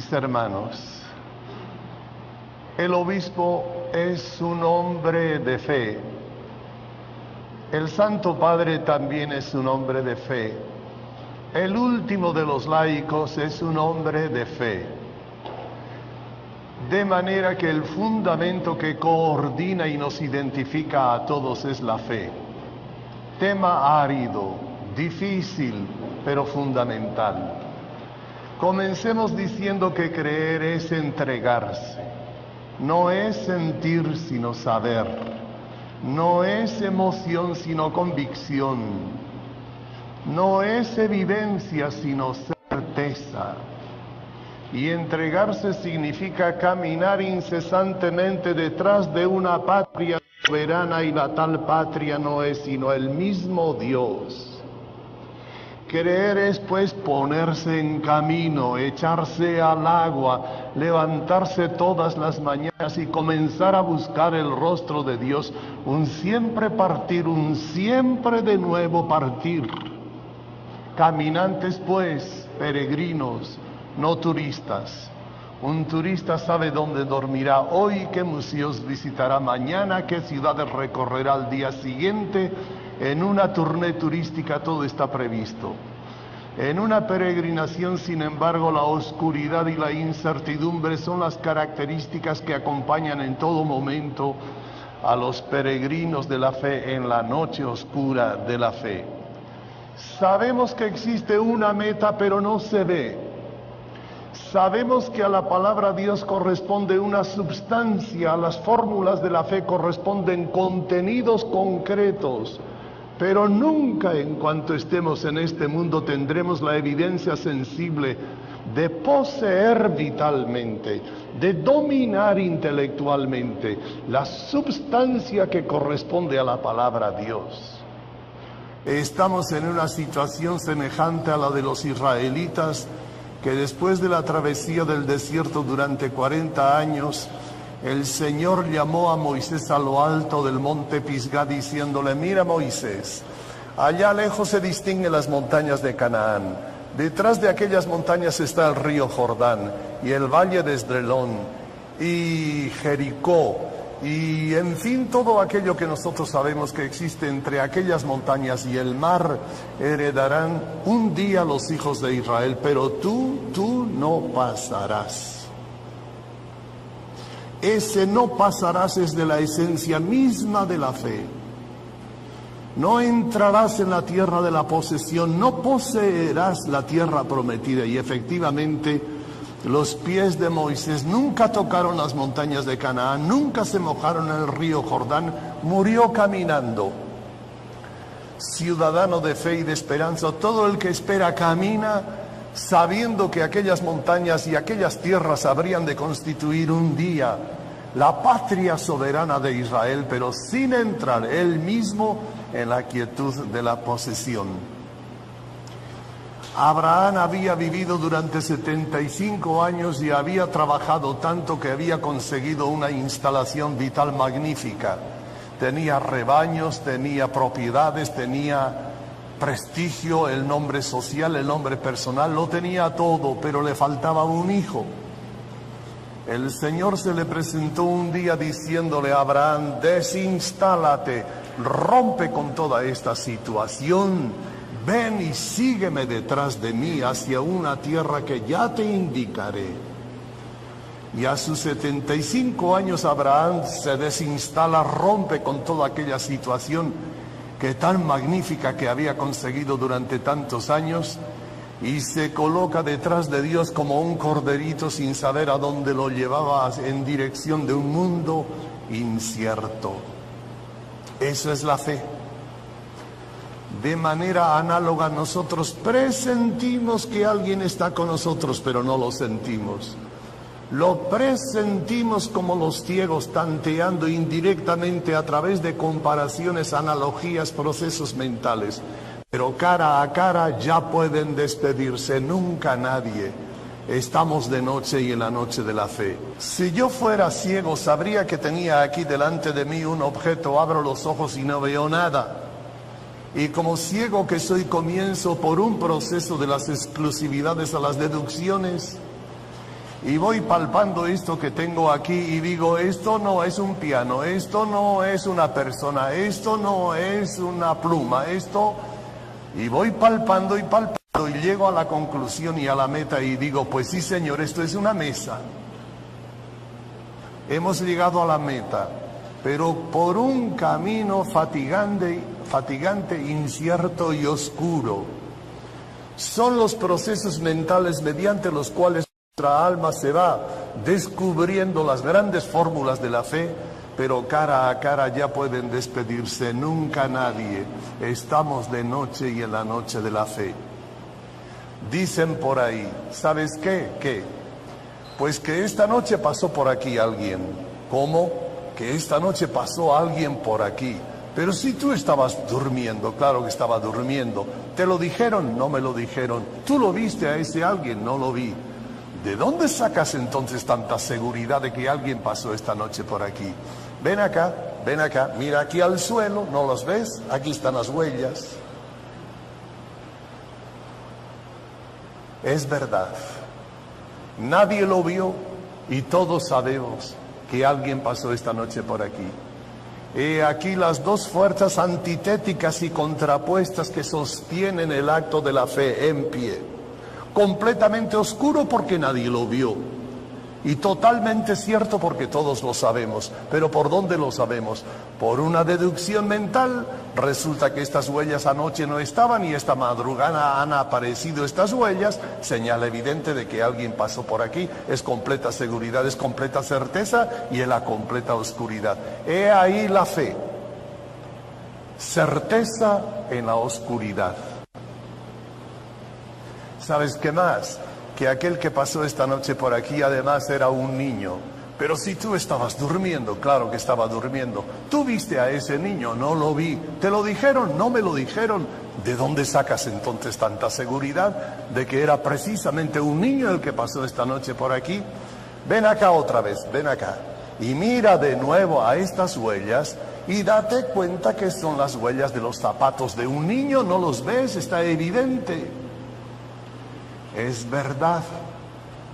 Mis hermanos, el obispo es un hombre de fe. El Santo Padre también es un hombre de fe. El último de los laicos es un hombre de fe. De manera que el fundamento que coordina y nos identifica a todos es la fe. Tema árido, difícil, pero fundamental. Comencemos diciendo que creer es entregarse. No es sentir sino saber. No es emoción sino convicción. No es evidencia sino certeza. Y entregarse significa caminar incesantemente detrás de una patria soberana, y la tal patria no es sino el mismo Dios. Creer es pues ponerse en camino, echarse al agua, levantarse todas las mañanas y comenzar a buscar el rostro de Dios, un siempre partir, un siempre de nuevo partir. Caminantes pues, peregrinos, no turistas. Un turista sabe dónde dormirá hoy, qué museos visitará mañana, qué ciudades recorrerá al día siguiente. En una tournée turística todo está previsto. En una peregrinación, sin embargo, la oscuridad y la incertidumbre son las características que acompañan en todo momento a los peregrinos de la fe en la noche oscura de la fe. Sabemos que existe una meta, pero no se ve. Sabemos que a la palabra Dios corresponde una substancia, a las fórmulas de la fe corresponden contenidos concretos, pero nunca en cuanto estemos en este mundo tendremos la evidencia sensible de poseer vitalmente, de dominar intelectualmente la substancia que corresponde a la palabra Dios. Estamos en una situación semejante a la de los israelitas, que después de la travesía del desierto durante 40 años, el Señor llamó a Moisés a lo alto del monte Pisgá diciéndole: mira Moisés, allá lejos se distinguen las montañas de Canaán, detrás de aquellas montañas está el río Jordán y el valle de Esdrelón y Jericó y en fin todo aquello que nosotros sabemos que existe entre aquellas montañas y el mar heredarán un día los hijos de Israel, pero tú no pasarás. Ese no pasarás es de la esencia misma de la fe. No entrarás en la tierra de la posesión, no poseerás la tierra prometida. Y efectivamente, los pies de Moisés nunca tocaron las montañas de Canaán, nunca se mojaron en el río Jordán, murió caminando. Ciudadano de fe y de esperanza, todo el que espera camina sabiendo que aquellas montañas y aquellas tierras habrían de constituir un día la patria soberana de Israel, pero sin entrar él mismo en la quietud de la posesión. Abraham había vivido durante 75 años y había trabajado tanto que había conseguido una instalación vital magnífica. Tenía rebaños, tenía propiedades, tenía prestigio, el nombre social, el nombre personal, lo tenía todo, pero le faltaba un hijo. El Señor se le presentó un día diciéndole a Abraham: desinstálate, rompe con toda esta situación, ven y sígueme detrás de mí hacia una tierra que ya te indicaré. Y a sus 75 años Abraham se desinstala, rompe con toda aquella situación que tan magnífica que había conseguido durante tantos años, y se coloca detrás de Dios como un corderito sin saber a dónde lo llevaba, en dirección de un mundo incierto. Eso es la fe. De manera análoga nosotros presentimos que alguien está con nosotros, pero no lo sentimos. Lo presentimos como los ciegos, tanteando indirectamente a través de comparaciones, analogías, procesos mentales. Pero cara a cara ya pueden despedirse, nunca nadie. Estamos de noche y en la noche de la fe. Si yo fuera ciego, sabría que tenía aquí delante de mí un objeto, abro los ojos y no veo nada. Y como ciego que soy, comienzo por un proceso de las exclusividades a las deducciones. y voy palpando esto que tengo aquí y digo, esto no es un piano, esto no es una persona, esto no es una pluma, esto... Y voy palpando y palpando y llego a la conclusión y a la meta y digo, pues sí, Señor, esto es una mesa. Hemos llegado a la meta, pero por un camino fatigante, incierto y oscuro. Son los procesos mentales mediante los cuales nuestra alma se va descubriendo las grandes fórmulas de la fe, pero cara a cara ya pueden despedirse. Nunca nadie. Estamos de noche y en la noche de la fe. Dicen por ahí, ¿sabes qué? ¿Qué? Pues que esta noche pasó por aquí alguien. ¿Cómo? Que esta noche pasó alguien por aquí. Pero si tú estabas durmiendo, claro que estaba durmiendo. ¿Te lo dijeron? No me lo dijeron. ¿Tú lo viste a ese alguien? No lo vi. ¿De dónde sacas entonces tanta seguridad de que alguien pasó esta noche por aquí? Ven acá, mira aquí al suelo, ¿no los ves? Aquí están las huellas. Es verdad. Nadie lo vio y todos sabemos que alguien pasó esta noche por aquí. He aquí las dos fuerzas antitéticas y contrapuestas que sostienen el acto de la fe en pie. Completamente oscuro porque nadie lo vio. Y totalmente cierto porque todos lo sabemos. ¿Pero por dónde lo sabemos? Por una deducción mental. Resulta que estas huellas anoche no estaban y esta madrugada han aparecido estas huellas. Señal evidente de que alguien pasó por aquí. Es completa seguridad, es completa certeza y es la completa oscuridad. He ahí la fe. Certeza en la oscuridad. ¿Sabes qué más? Que aquel que pasó esta noche por aquí además era un niño. Pero si tú estabas durmiendo, claro que estaba durmiendo. ¿Tú viste a ese niño? No lo vi. ¿Te lo dijeron? No me lo dijeron. ¿De dónde sacas entonces tanta seguridad de que era precisamente un niño el que pasó esta noche por aquí? Ven acá otra vez, ven acá. Y mira de nuevo a estas huellas y date cuenta que son las huellas de los zapatos de un niño. ¿No los ves? Está evidente. Es verdad,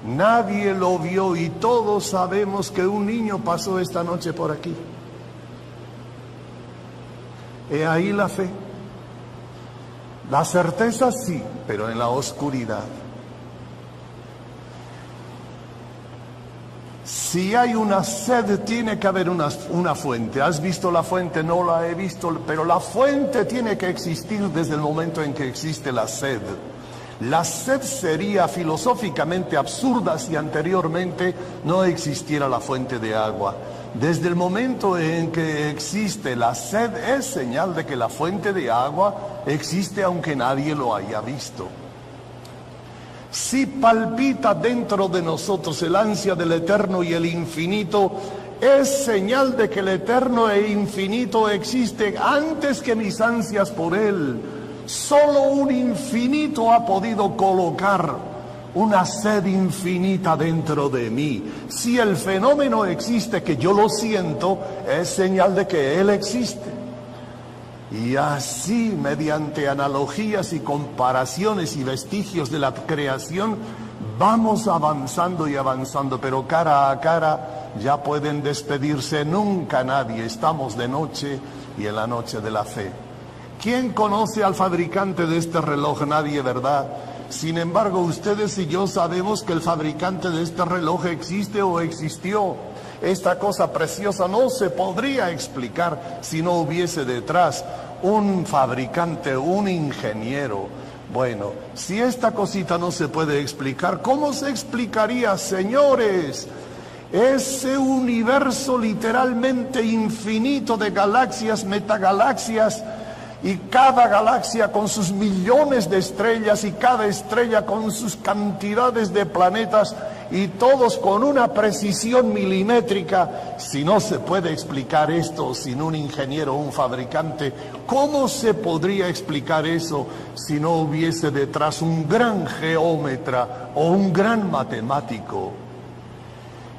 nadie lo vio y todos sabemos que un niño pasó esta noche por aquí. He ahí la fe. La certeza sí, pero en la oscuridad. Si hay una sed, tiene que haber una fuente. ¿Has visto la fuente? No la he visto, pero la fuente tiene que existir desde el momento en que existe la sed. La sed sería filosóficamente absurda si anteriormente no existiera la fuente de agua. Desde el momento en que existe la sed es señal de que la fuente de agua existe aunque nadie lo haya visto. Si palpita dentro de nosotros el ansia del eterno y el infinito, es señal de que el eterno e infinito existe antes que mis ansias por él. Solo un infinito ha podido colocar una sed infinita dentro de mí. Si el fenómeno existe, que yo lo siento, es señal de que él existe. Y así, mediante analogías y comparaciones y vestigios de la creación, vamos avanzando y avanzando, pero cara a cara ya pueden despedirse. Nunca nadie. Estamos de noche y en la noche de la fe. ¿Quién conoce al fabricante de este reloj? Nadie, ¿verdad? Sin embargo, ustedes y yo sabemos que el fabricante de este reloj existe o existió. Esta cosa preciosa no se podría explicar si no hubiese detrás un fabricante, un ingeniero. Bueno, si esta cosita no se puede explicar, ¿cómo se explicaría, señores? Ese universo literalmente infinito de galaxias, metagalaxias, y cada galaxia con sus millones de estrellas y cada estrella con sus cantidades de planetas y todos con una precisión milimétrica. Si no se puede explicar esto sin un ingeniero o un fabricante, ¿cómo se podría explicar eso si no hubiese detrás un gran geómetra o un gran matemático?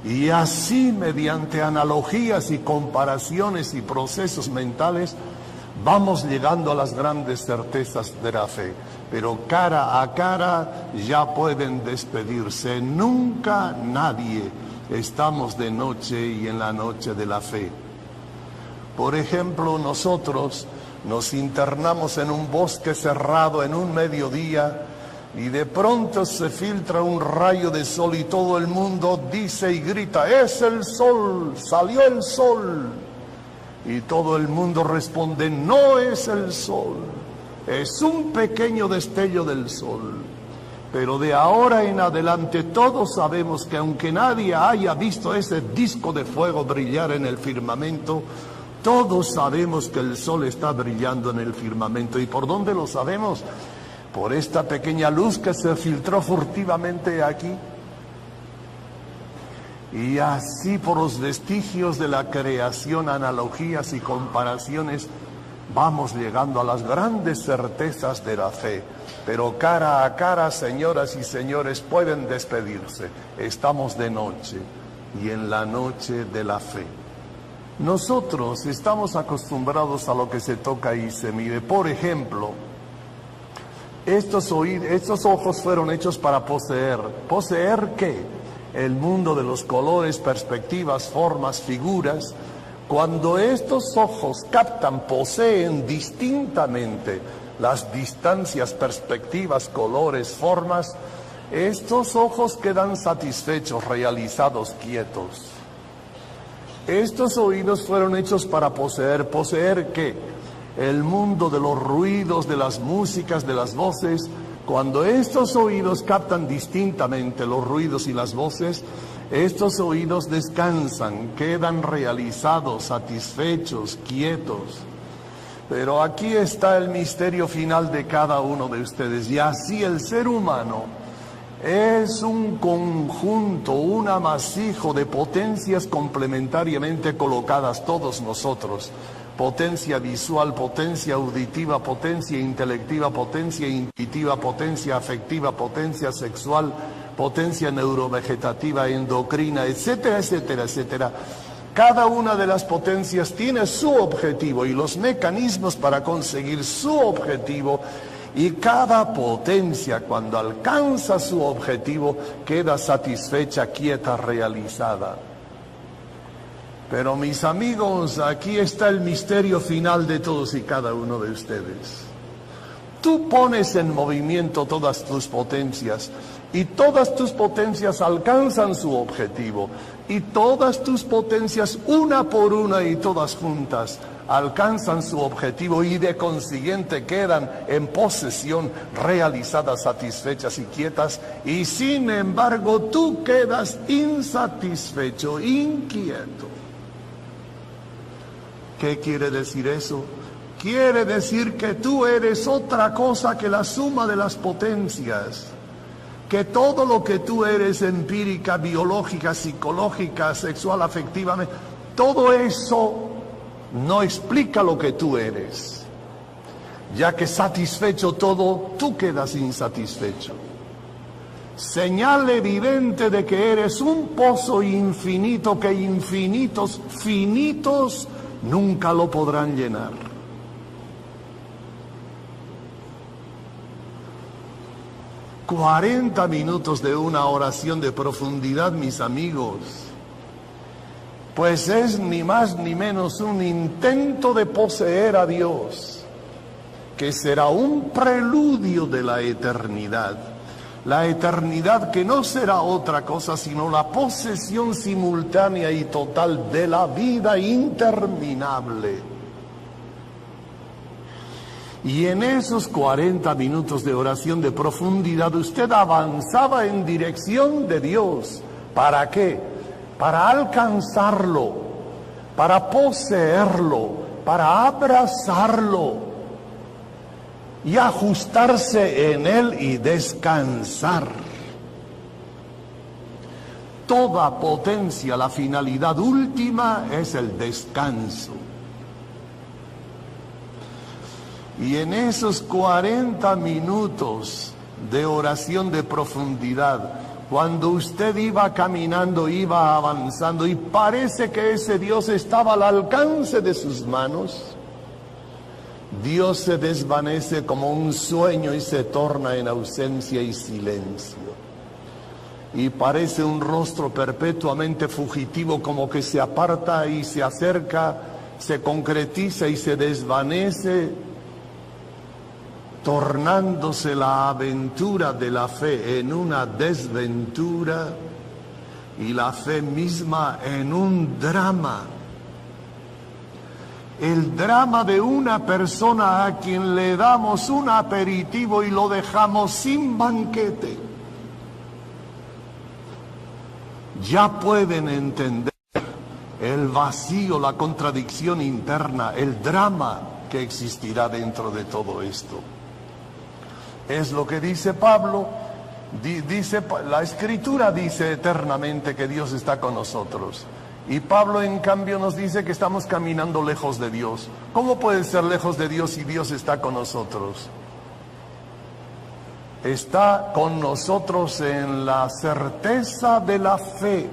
Y así, mediante analogías y comparaciones y procesos mentales, Vamos llegando a las grandes certezas de la fe, pero cara a cara ya pueden despedirse. Nunca nadie estamos de noche y en la noche de la fe. Por ejemplo, nosotros nos internamos en un bosque cerrado en un mediodía y de pronto se filtra un rayo de sol y todo el mundo dice y grita: ¡es el sol! ¡Salió el sol! Y todo el mundo responde: no es el sol, es un pequeño destello del sol. Pero de ahora en adelante todos sabemos que aunque nadie haya visto ese disco de fuego brillar en el firmamento, todos sabemos que el sol está brillando en el firmamento. ¿Y por dónde lo sabemos? Por esta pequeña luz que se filtró furtivamente aquí. Y así por los vestigios de la creación, analogías y comparaciones, vamos llegando a las grandes certezas de la fe. Pero cara a cara, señoras y señores, pueden despedirse. Estamos de noche y en la noche de la fe. Nosotros estamos acostumbrados a lo que se toca y se mide. Por ejemplo, estos ojos fueron hechos para poseer. ¿Poseer qué? El mundo de los colores, perspectivas, formas, figuras. Cuando estos ojos captan, poseen distintamente las distancias, perspectivas, colores, formas, estos ojos quedan satisfechos, realizados, quietos. Estos oídos fueron hechos para poseer. ¿Poseer qué? El mundo de los ruidos, de las músicas, de las voces. Cuando estos oídos captan distintamente los ruidos y las voces, estos oídos descansan, quedan realizados, satisfechos, quietos. Pero aquí está el misterio final de cada uno de ustedes. Y así el ser humano es un conjunto, un amasijo de potencias complementariamente colocadas, todos nosotros. Potencia visual, potencia auditiva, potencia intelectiva, potencia intuitiva, potencia afectiva, potencia sexual, potencia neurovegetativa, endocrina, etcétera, etcétera, etcétera. Cada una de las potencias tiene su objetivo y los mecanismos para conseguir su objetivo. Y cada potencia, cuando alcanza su objetivo, queda satisfecha, quieta, realizada. Pero mis amigos, aquí está el misterio final de todos y cada uno de ustedes. Tú pones en movimiento todas tus potencias y todas tus potencias alcanzan su objetivo. Y todas tus potencias, una por una y todas juntas, alcanzan su objetivo y de consiguiente quedan en posesión, realizadas, satisfechas y quietas. Y sin embargo tú quedas insatisfecho, inquieto. ¿Qué quiere decir eso? Quiere decir que tú eres otra cosa que la suma de las potencias. Que todo lo que tú eres, empírica, biológica, psicológica, sexual, afectivamente, todo eso no explica lo que tú eres. Ya que satisfecho todo, tú quedas insatisfecho. Señal evidente de que eres un pozo infinito que infinitos, finitos, nunca lo podrán llenar. ...40 minutos de una oración de profundidad, mis amigos... pues es ni más ni menos un intento de poseer a Dios... que será un preludio de la eternidad... la eternidad que no será otra cosa sino la posesión simultánea y total de la vida interminable. Y en esos 40 minutos de oración de profundidad usted avanzaba en dirección de Dios. ¿Para qué? Para alcanzarlo, para poseerlo, para abrazarlo y ajustarse en Él y descansar. Toda potencia, la finalidad última es el descanso. Y en esos 40 minutos de oración de profundidad, cuando usted iba caminando, iba avanzando y parece que ese Dios estaba al alcance de sus manos, Dios se desvanece como un sueño y se torna en ausencia y silencio. Y parece un rostro perpetuamente fugitivo, como que se aparta y se acerca, se concretiza y se desvanece, tornándose la aventura de la fe en una desventura y la fe misma en un drama. El drama de una persona a quien le damos un aperitivo y lo dejamos sin banquete. Ya pueden entender el vacío, la contradicción interna, el drama que existirá dentro de todo esto. Es lo que dice Pablo, la Escritura dice eternamente que Dios está con nosotros. Y Pablo en cambio nos dice que estamos caminando lejos de Dios. ¿Cómo puede ser lejos de Dios si Dios está con nosotros? Está con nosotros en la certeza de la fe,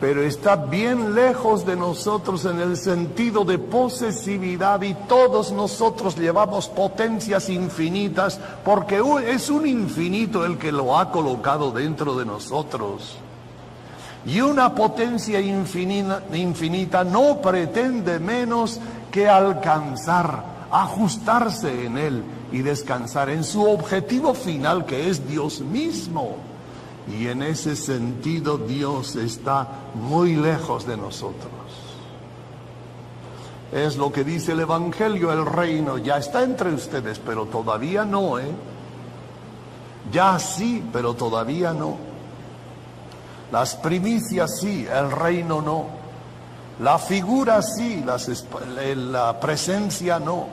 pero está bien lejos de nosotros en el sentido de posesividad, y todos nosotros llevamos potencias infinitas, porque es un infinito el que lo ha colocado dentro de nosotros. Y una potencia infinita no pretende menos que alcanzar, ajustarse en Él y descansar en su objetivo final, que es Dios mismo. Y en ese sentido Dios está muy lejos de nosotros. Es lo que dice el Evangelio: el reino ya está entre ustedes, pero todavía no, Ya sí, pero todavía no. Las primicias sí, el reino no. La figura sí, la presencia no.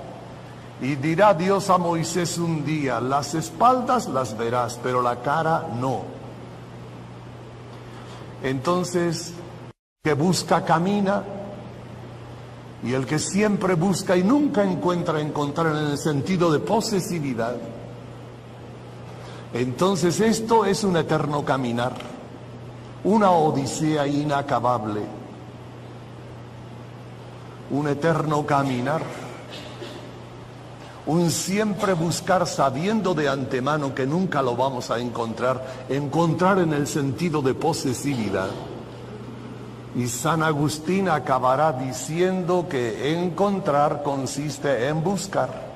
Y dirá Dios a Moisés un día: las espaldas las verás, pero la cara no. Entonces, el que busca camina, y el que siempre busca y nunca encuentra encontrar en el sentido de posesividad. Entonces esto es un eterno caminar, una odisea inacabable, un eterno caminar, un siempre buscar sabiendo de antemano que nunca lo vamos a encontrar en el sentido de posesividad. Y San Agustín acabará diciendo que encontrar consiste en buscar.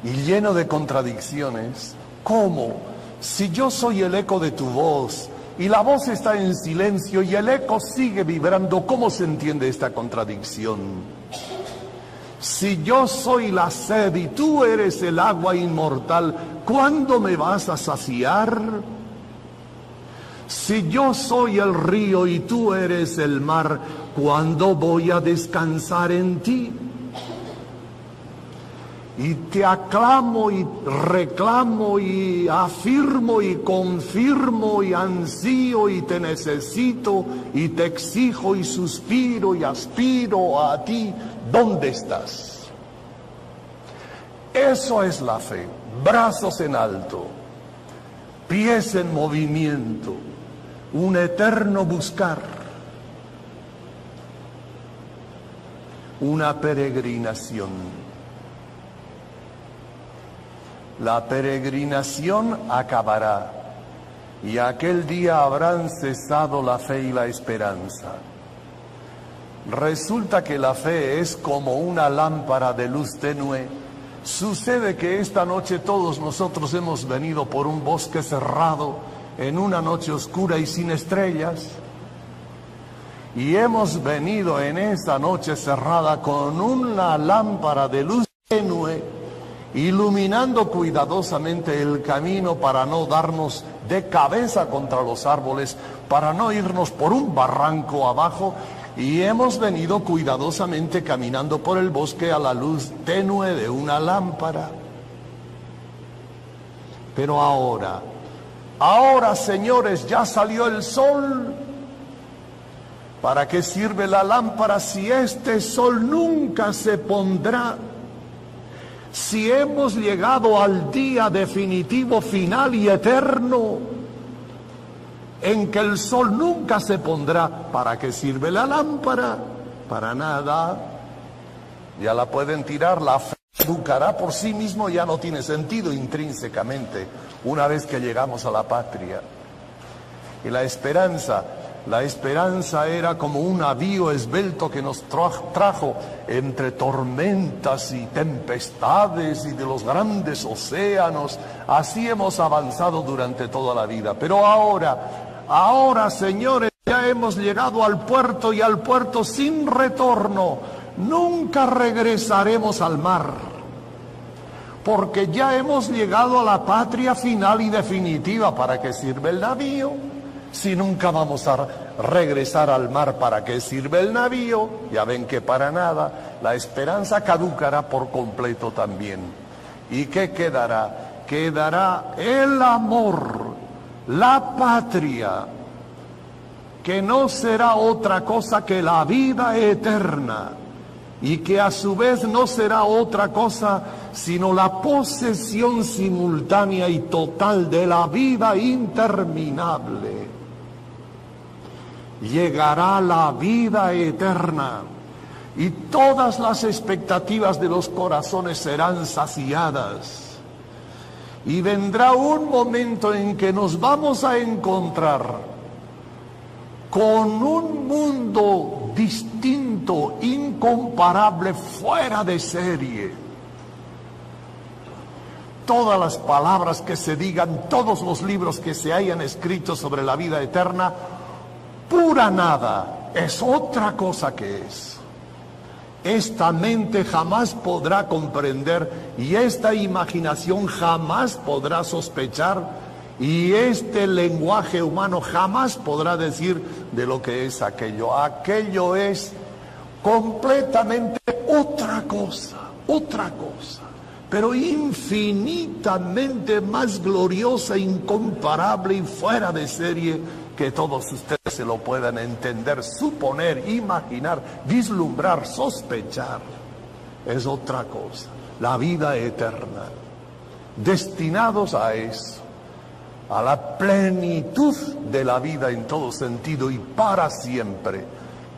Y lleno de contradicciones. ¿Cómo? Si yo soy el eco de tu voz y la voz está en silencio y el eco sigue vibrando, ¿cómo se entiende esta contradicción? Si yo soy la sed y tú eres el agua inmortal, ¿cuándo me vas a saciar? Si yo soy el río y tú eres el mar, ¿cuándo voy a descansar en ti? Y te aclamo y reclamo y afirmo y confirmo y ansío y te necesito y te exijo y suspiro y aspiro a ti. ¿Dónde estás? Eso es la fe. Brazos en alto, pies en movimiento, un eterno buscar, una peregrinación. La peregrinación acabará y aquel día habrán cesado la fe y la esperanza. Resulta que la fe es como una lámpara de luz tenue. Sucede que esta noche todos nosotros hemos venido por un bosque cerrado, en una noche oscura y sin estrellas, y hemos venido en esta noche cerrada con una lámpara de luz tenue, iluminando cuidadosamente el camino para no darnos de cabeza contra los árboles, para no irnos por un barranco abajo, y hemos venido cuidadosamente caminando por el bosque a la luz tenue de una lámpara. Pero ahora, señores, ya salió el sol. ¿Para qué sirve la lámpara si este sol nunca se pondrá? Si hemos llegado al día definitivo, final y eterno, en que el sol nunca se pondrá, ¿para qué sirve la lámpara? para nada, ya la pueden tirar, la fe caducará por sí mismo, ya no tiene sentido intrínsecamente una vez que llegamos a la patria. Y la esperanza era como un navío esbelto que nos trajo entre tormentas y tempestades y de los grandes océanos. Así hemos avanzado durante toda la vida. Pero ahora, señores, ya hemos llegado al puerto y al puerto sin retorno. Nunca regresaremos al mar, porque ya hemos llegado a la patria final y definitiva. ¿Para qué sirve el navío? Si nunca vamos a regresar al mar, ¿para qué sirve el navío? Ya ven que para nada. La esperanza caducará por completo también. ¿Y qué quedará? Quedará el amor, la patria, que no será otra cosa que la vida eterna, y que a su vez no será otra cosa sino la posesión simultánea y total de la vida interminable. Llegará la vida eterna y todas las expectativas de los corazones serán saciadas. Y vendrá un momento en que nos vamos a encontrar con un mundo distinto, incomparable, fuera de serie. Todas las palabras que se digan, todos los libros que se hayan escrito sobre la vida eterna, pura nada, es otra cosa que es. Esta mente jamás podrá comprender y esta imaginación jamás podrá sospechar y este lenguaje humano jamás podrá decir de lo que es aquello. Aquello es completamente otra cosa, pero infinitamente más gloriosa, incomparable y fuera de serie, que todos ustedes se lo puedan entender, suponer, imaginar, vislumbrar, sospechar. Es otra cosa, la vida eterna, destinados a eso, a la plenitud de la vida en todo sentido y para siempre.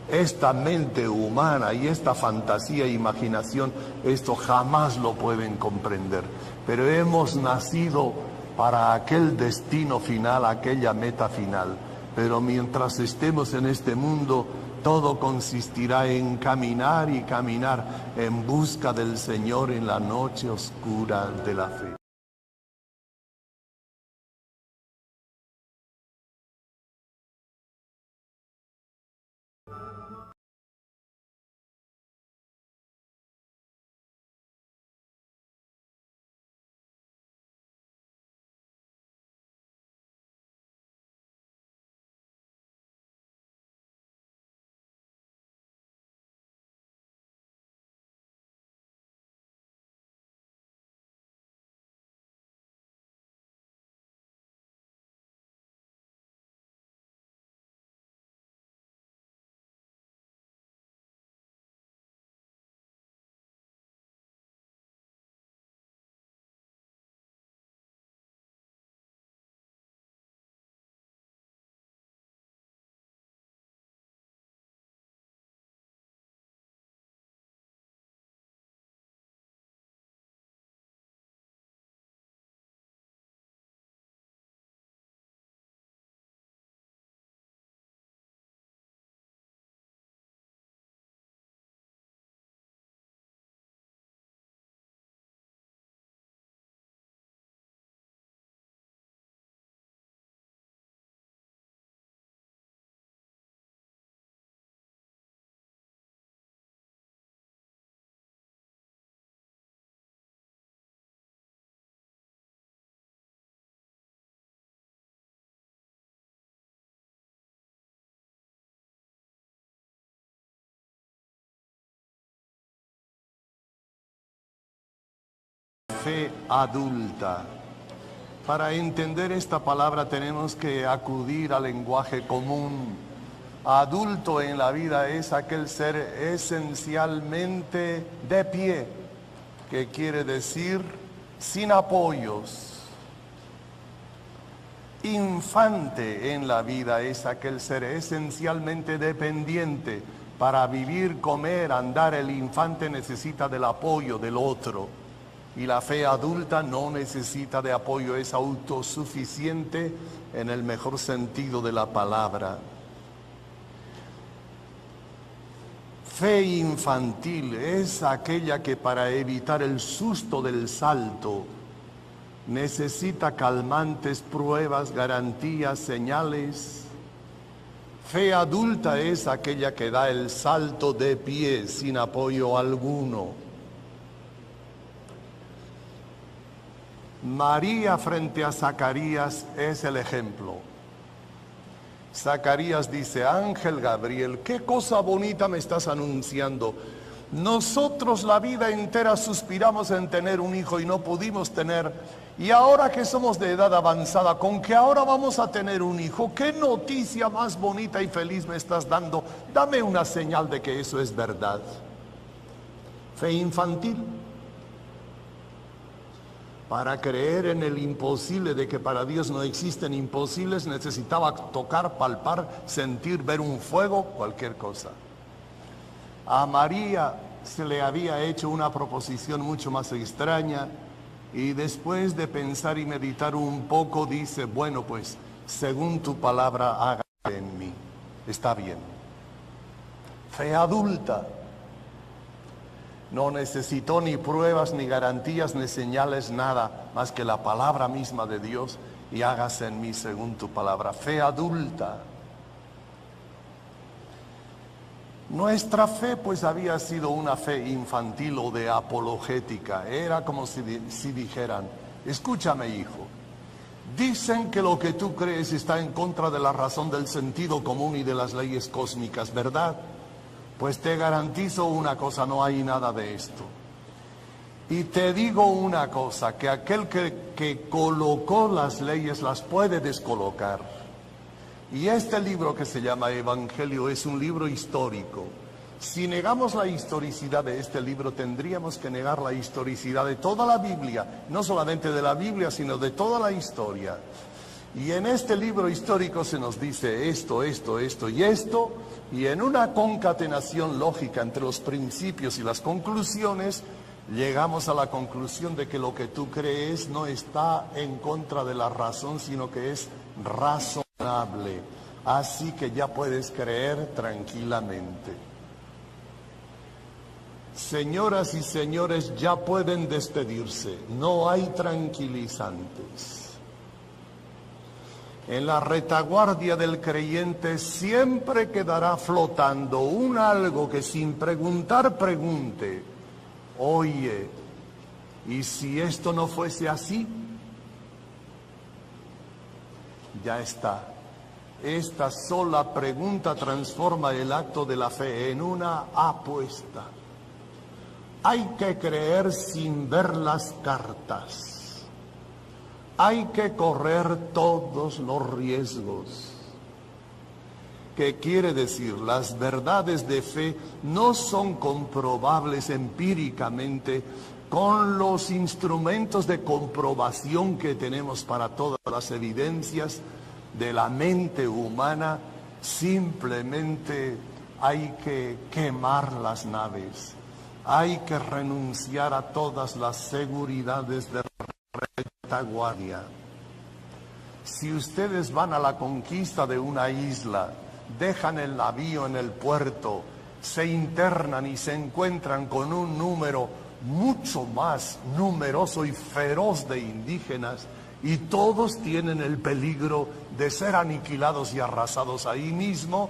Esta mente humana y esta fantasía e imaginación, esto jamás lo pueden comprender. Pero hemos nacido para aquel destino final, aquella meta final. Pero mientras estemos en este mundo, todo consistirá en caminar y caminar en busca del Señor en la noche oscura de la fe. Fe adulta. Para entender esta palabra tenemos que acudir al lenguaje común. Adulto en la vida es aquel ser esencialmente de pie, que quiere decir sin apoyos. Infante en la vida es aquel ser esencialmente dependiente, Para vivir, comer, andar, el infante necesita del apoyo del otro. Y la fe adulta no necesita de apoyo, es autosuficiente en el mejor sentido de la palabra. Fe infantil es aquella que para evitar el susto del salto necesita calmantes, pruebas, garantías, señales. Fe adulta es aquella que da el salto de pie sin apoyo alguno. María frente a Zacarías es el ejemplo. Zacarías dice: ángel Gabriel, qué cosa bonita me estás anunciando. Nosotros la vida entera suspiramos en tener un hijo y no pudimos tener. Y ahora que somos de edad avanzada, con que ahora vamos a tener un hijo, qué noticia más bonita y feliz me estás dando. Dame una señal de que eso es verdad. Fe infantil. Para creer en el imposible, de que para Dios no existen imposibles, necesitaba tocar, palpar, sentir, ver un fuego, cualquier cosa. A María se le había hecho una proposición mucho más extraña y después de pensar y meditar un poco dice: bueno, pues según tu palabra hágase en mí. Está bien. Fe adulta. No necesitó ni pruebas, ni garantías, ni señales, nada más que la palabra misma de Dios, y hágase en mí según tu palabra. Fe adulta. Nuestra fe pues había sido una fe infantil o de apologética. Era como si dijeran: escúchame, hijo, dicen que lo que tú crees está en contra de la razón, del sentido común y de las leyes cósmicas, ¿verdad? Pues te garantizo una cosa: no hay nada de esto. Y te digo una cosa, que aquel que colocó las leyes las puede descolocar. Y este libro que se llama Evangelio es un libro histórico. Si negamos la historicidad de este libro, tendríamos que negar la historicidad de toda la Biblia, no solamente de la Biblia, sino de toda la historia. Y en este libro histórico se nos dice esto, esto, esto y esto, y en una concatenación lógica entre los principios y las conclusiones, llegamos a la conclusión de que lo que tú crees no está en contra de la razón, sino que es razonable. Así que ya puedes creer tranquilamente. Señoras y señores, ya pueden despedirse. No hay tranquilizantes. En la retaguardia del creyente siempre quedará flotando un algo que sin preguntar pregunte: oye, ¿y si esto no fuese así? Ya está. Esta sola pregunta transforma el acto de la fe en una apuesta. Hay que creer sin ver las cartas. Hay que correr todos los riesgos. ¿Qué quiere decir? Las verdades de fe no son comprobables empíricamente con los instrumentos de comprobación que tenemos para todas las evidencias de la mente humana. Simplemente hay que quemar las naves. Hay que renunciar a todas las seguridades de retaguardia. Si ustedes van a la conquista de una isla, dejan el navío en el puerto, se internan y se encuentran con un número mucho más numeroso y feroz de indígenas, y todos tienen el peligro de ser aniquilados y arrasados ahí mismo,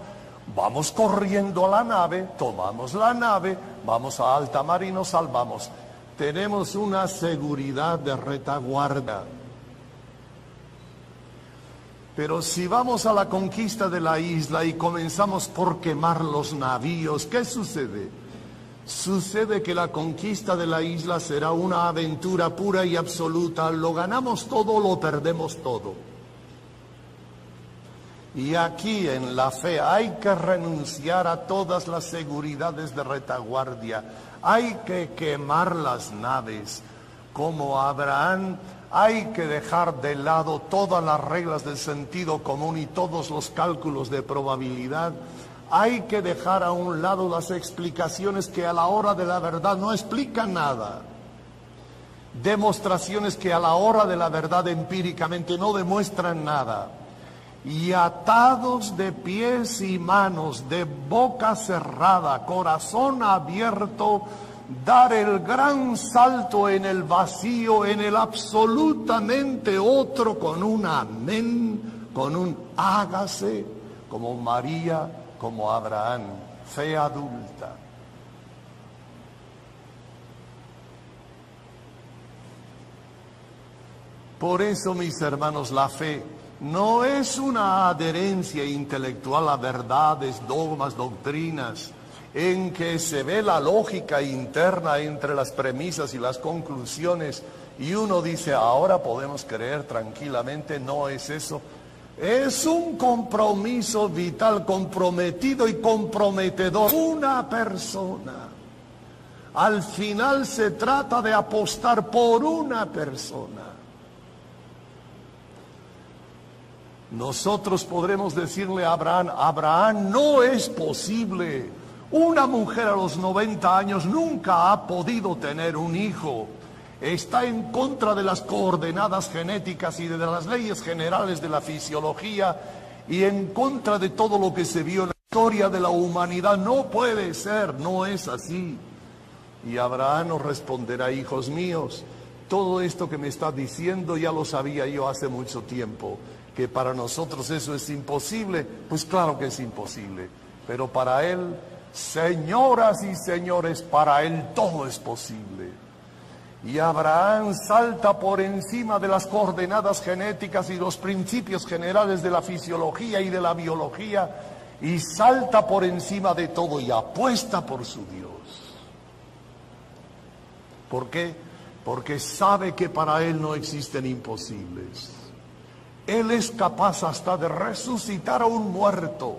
vamos corriendo a la nave, tomamos la nave, vamos a alta mar y nos salvamos. Tenemos una seguridad de retaguardia. Pero si vamos a la conquista de la isla y comenzamos por quemar los navíos, ¿qué sucede? Sucede que la conquista de la isla será una aventura pura y absoluta. Lo ganamos todo, lo perdemos todo. Y aquí en la fe hay que renunciar a todas las seguridades de retaguardia. Hay que quemar las naves. Como Abraham, hay que dejar de lado todas las reglas del sentido común y todos los cálculos de probabilidad. Hay que dejar a un lado las explicaciones que a la hora de la verdad no explican nada. Demostraciones que a la hora de la verdad empíricamente no demuestran nada. Y atados de pies y manos, de boca cerrada, corazón abierto, dar el gran salto en el vacío, en el absolutamente otro, con un amén, con un hágase, como María, como Abraham, fe adulta. Por eso, mis hermanos, la fe no es una adherencia intelectual a verdades, dogmas, doctrinas, en que se ve la lógica interna entre las premisas y las conclusiones y uno dice, ahora podemos creer tranquilamente. No es eso. Es un compromiso vital, comprometido y comprometedor. Una persona. Al final se trata de apostar por una persona. Nosotros podremos decirle a Abraham, Abraham, no es posible. Una mujer a los 90 años nunca ha podido tener un hijo. Está en contra de las coordenadas genéticas y de las leyes generales de la fisiología y en contra de todo lo que se vio en la historia de la humanidad. No puede ser, no es así. Y Abraham nos responderá, hijos míos, todo esto que me está diciendo ya lo sabía yo hace mucho tiempo. Que para nosotros eso es imposible, pues claro que es imposible. Pero para él, señoras y señores, para él todo es posible. Y Abraham salta por encima de las coordenadas genéticas y los principios generales de la fisiología y de la biología, y salta por encima de todo y apuesta por su Dios. ¿Por qué? Porque sabe que para él no existen imposibles. Él es capaz hasta de resucitar a un muerto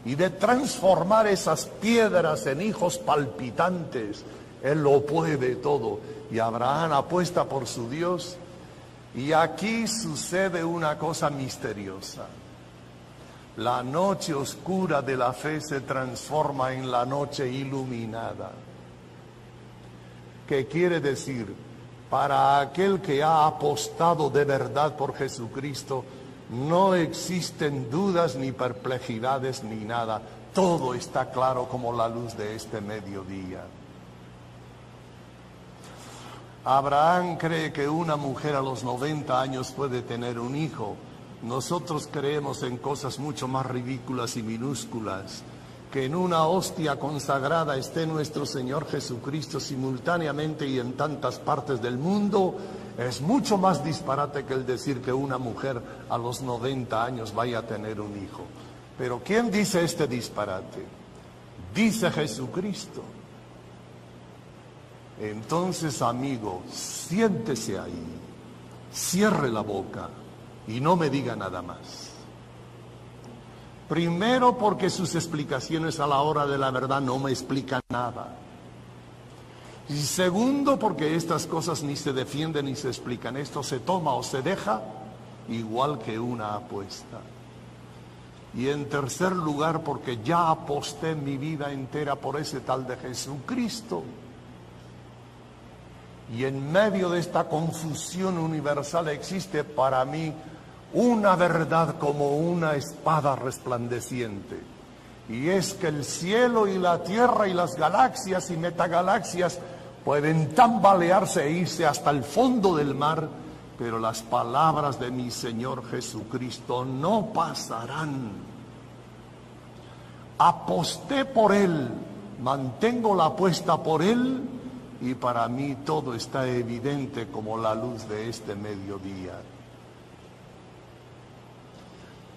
y de transformar esas piedras en hijos palpitantes. Él lo puede todo. Y Abraham apuesta por su Dios. Y aquí sucede una cosa misteriosa. La noche oscura de la fe se transforma en la noche iluminada. ¿Qué quiere decir? Para aquel que ha apostado de verdad por Jesucristo, no existen dudas ni perplejidades ni nada. Todo está claro como la luz de este mediodía. Abraham cree que una mujer a los 90 años puede tener un hijo. Nosotros creemos en cosas mucho más ridículas y minúsculas. Que en una hostia consagrada esté nuestro Señor Jesucristo simultáneamente y en tantas partes del mundo, es mucho más disparate que el decir que una mujer a los 90 años vaya a tener un hijo. Pero ¿quién dice este disparate? Dice Jesucristo. Entonces, amigo, siéntese ahí, cierre la boca y no me diga nada más. Primero, porque sus explicaciones a la hora de la verdad no me explican nada. Y segundo, porque estas cosas ni se defienden ni se explican. Esto se toma o se deja igual que una apuesta. Y en tercer lugar, porque ya aposté mi vida entera por ese tal de Jesucristo. Y en medio de esta confusión universal existe para mí una verdad como una espada resplandeciente. Y es que el cielo y la tierra y las galaxias y metagalaxias pueden tambalearse e irse hasta el fondo del mar, pero las palabras de mi Señor Jesucristo no pasarán. Aposté por Él, mantengo la apuesta por Él, y para mí todo está evidente como la luz de este mediodía.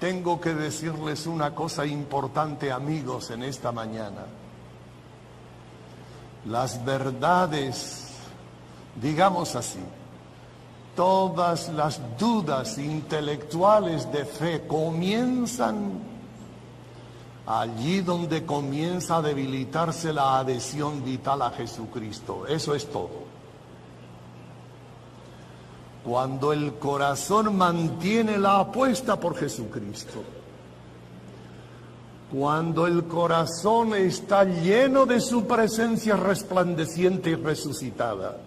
Tengo que decirles una cosa importante, amigos, en esta mañana. Las verdades, digamos así, todas las dudas intelectuales de fe comienzan allí donde comienza a debilitarse la adhesión vital a Jesucristo. Eso es todo. Cuando el corazón mantiene la apuesta por Jesucristo, Cuando el corazón está lleno de su presencia resplandeciente y resucitada.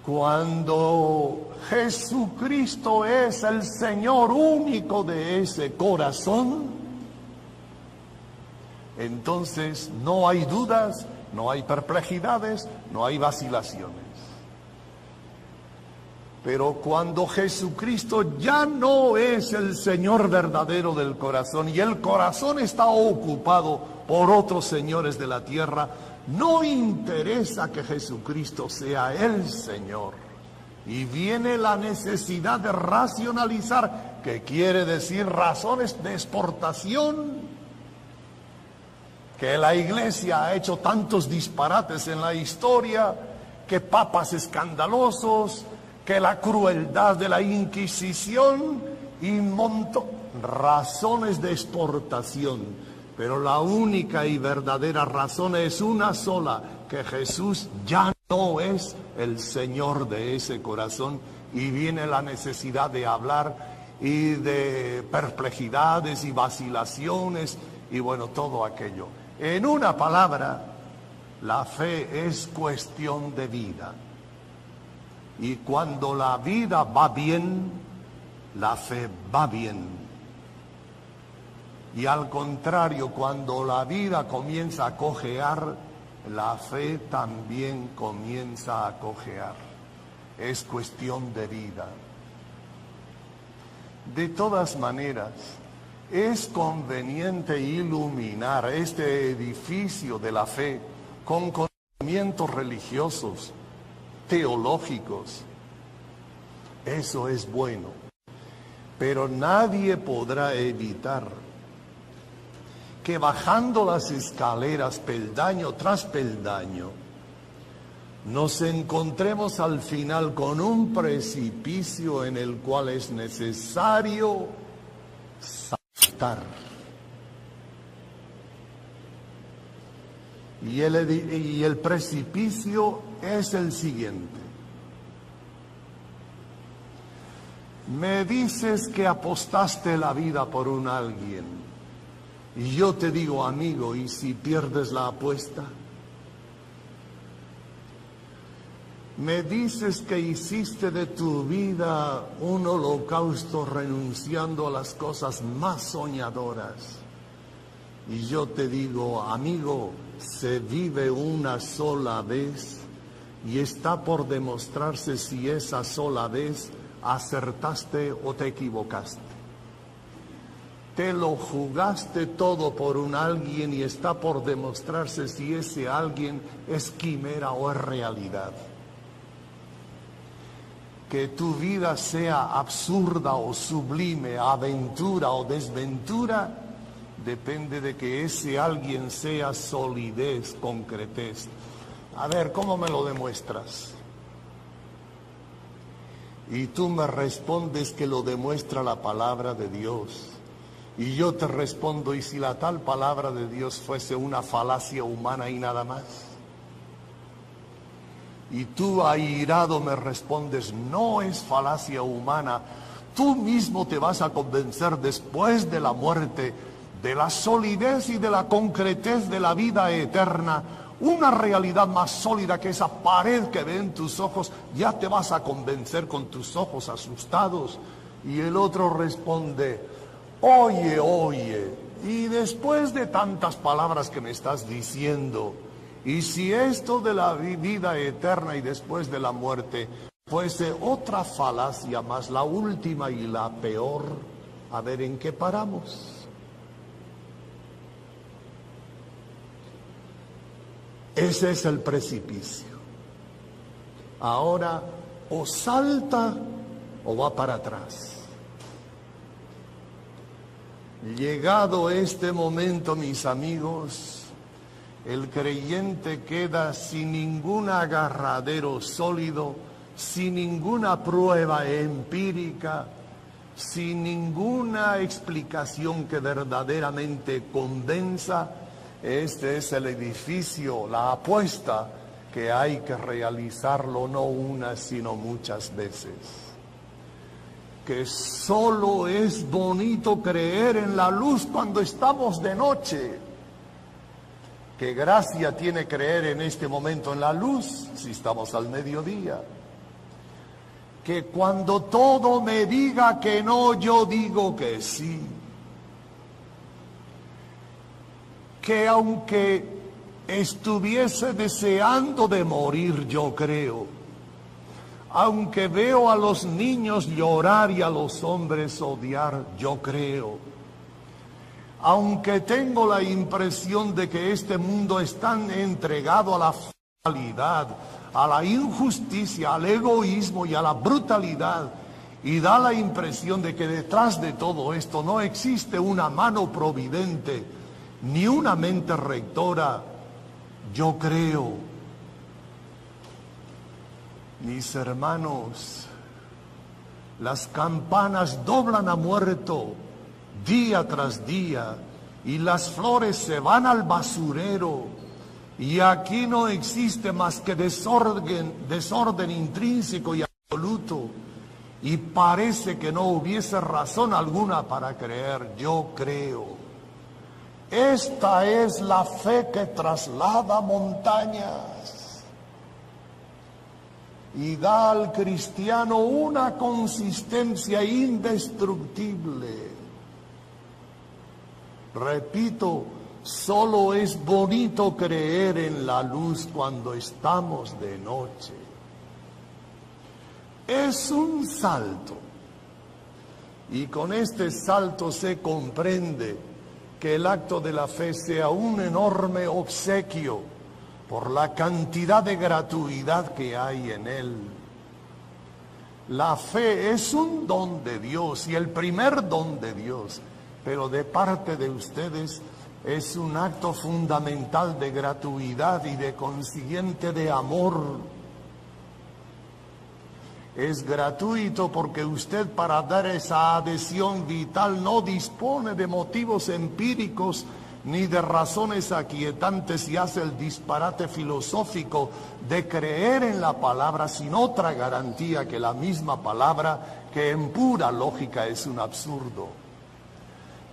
Cuando Jesucristo es el Señor único de ese corazón, entonces no hay dudas, no hay perplejidades, no hay vacilaciones. Pero cuando Jesucristo ya no es el Señor verdadero del corazón y el corazón está ocupado por otros señores de la tierra, no interesa que Jesucristo sea el Señor. Y viene la necesidad de racionalizar, que quiere decir razones de exportación. Que la iglesia ha hecho tantos disparates en la historia, que papas escandalosos, que la crueldad de la Inquisición y razones de exportación. Pero la única y verdadera razón es una sola, que Jesús ya no es el Señor de ese corazón y viene la necesidad de hablar y de perplejidades y vacilaciones y bueno, todo aquello. En una palabra, la fe es cuestión de vida. Y cuando la vida va bien, la fe va bien. Y al contrario, cuando la vida comienza a cojear, la fe también comienza a cojear. Es cuestión de vida. De todas maneras, es conveniente iluminar este edificio de la fe con conocimientos religiosos, teológicos. Eso es bueno. Pero nadie podrá evitar que bajando las escaleras peldaño tras peldaño, nos encontremos al final con un precipicio en el cual es necesario saltar. Y el precipicio es el siguiente. Me dices que apostaste la vida por un alguien. Y yo te digo, amigo, ¿y si pierdes la apuesta? Me dices que hiciste de tu vida un holocausto renunciando a las cosas más soñadoras. Y yo te digo, amigo, se vive una sola vez y está por demostrarse si esa sola vez acertaste o te equivocaste. Te lo jugaste todo por un alguien y está por demostrarse si ese alguien es quimera o es realidad. Que tu vida sea absurda o sublime, aventura o desventura, depende de que ese alguien sea solidez, concretez. A ver, ¿cómo me lo demuestras? Y tú me respondes que lo demuestra la palabra de Dios. Y yo te respondo, ¿y si la tal palabra de Dios fuese una falacia humana y nada más? Y tú airado me respondes, no es falacia humana. Tú mismo te vas a convencer después de la muerte de la solidez y de la concretez de la vida eterna. Una realidad más sólida que esa pared que ven tus ojos, ya te vas a convencer con tus ojos asustados. Y el otro responde, oye, oye, y después de tantas palabras que me estás diciendo, y si esto de la vida eterna y después de la muerte fuese otra falacia más, la última y la peor, a ver en qué paramos. Ese es el precipicio. Ahora o salta o va para atrás. Llegado este momento, mis amigos, el creyente queda sin ningún agarradero sólido, sin ninguna prueba empírica, sin ninguna explicación que verdaderamente convenza. Este es el edificio, la apuesta que hay que realizarlo no una sino muchas veces. que solo es bonito creer en la luz cuando estamos de noche. ¿Qué gracia tiene creer en este momento en la luz si estamos al mediodía? Que cuando todo me diga que no, yo digo que sí. Que aunque estuviese deseando de morir, yo creo. Aunque veo a los niños llorar y a los hombres odiar, yo creo. Aunque tengo la impresión de que este mundo está entregado a la fatalidad, a la injusticia, al egoísmo y a la brutalidad, y da la impresión de que detrás de todo esto no existe una mano providente, ni una mente rectora, yo creo. Mis hermanos, las campanas doblan a muerto día tras día y las flores se van al basurero y aquí no existe más que desorden intrínseco y absoluto y parece que no hubiese razón alguna para creer. Yo creo. Esta es la fe que traslada montañas y da al cristiano una consistencia indestructible. Repito, solo es bonito creer en la luz cuando estamos de noche. Es un salto, y con este salto se comprende que el acto de la fe sea un enorme obsequio por la cantidad de gratuidad que hay en él. La fe es un don de Dios y el primer don de Dios, pero de parte de ustedes es un acto fundamental de gratuidad y de consiguiente de amor. Es gratuito porque usted para dar esa adhesión vital no dispone de motivos empíricos ni de razones aquietantes y hace el disparate filosófico de creer en la palabra sin otra garantía que la misma palabra, que en pura lógica es un absurdo.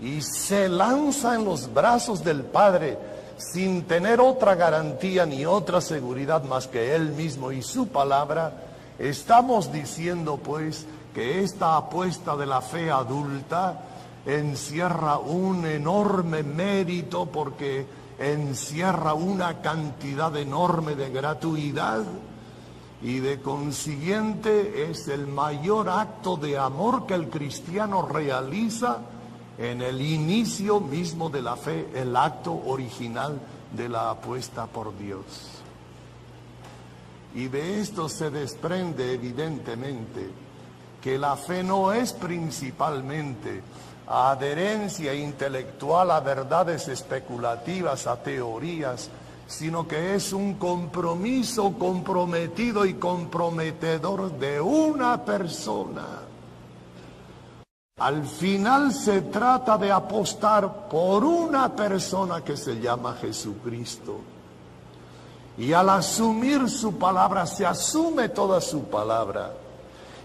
Y se lanza en los brazos del Padre sin tener otra garantía ni otra seguridad más que Él mismo y su palabra. Estamos diciendo pues que esta apuesta de la fe adulta encierra un enorme mérito porque encierra una cantidad enorme de gratuidad y de consiguiente es el mayor acto de amor que el cristiano realiza en el inicio mismo de la fe, el acto original de la apuesta por Dios. Y de esto se desprende evidentemente que la fe no es principalmente adherencia intelectual a verdades especulativas, a teorías, sino que es un compromiso comprometido y comprometedor de una persona. Al final se trata de apostar por una persona que se llama Jesucristo. Y al asumir su palabra, se asume toda su palabra.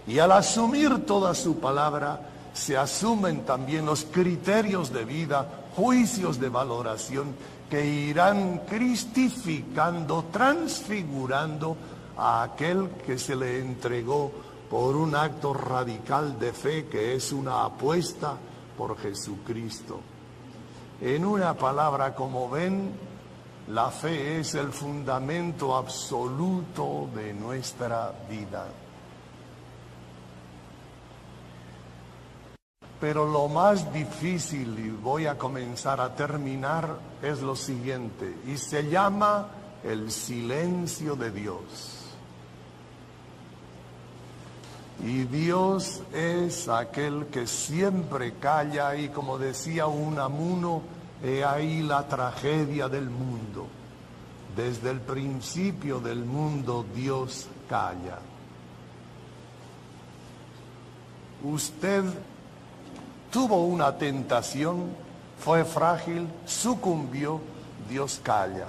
Y al asumir toda su palabra, se asumen también los criterios de vida, juicios de valoración que irán cristificando, transfigurando a aquel que se le entregó por un acto radical de fe que es una apuesta por Jesucristo. En una palabra, como ven, la fe es el fundamento absoluto de nuestra vida. Pero lo más difícil, y voy a comenzar a terminar, es lo siguiente, y se llama el silencio de Dios. Y Dios es aquel que siempre calla, y como decía Unamuno, he ahí la tragedia del mundo. Desde el principio del mundo Dios calla. Usted tuvo una tentación, fue frágil, sucumbió, Dios calla.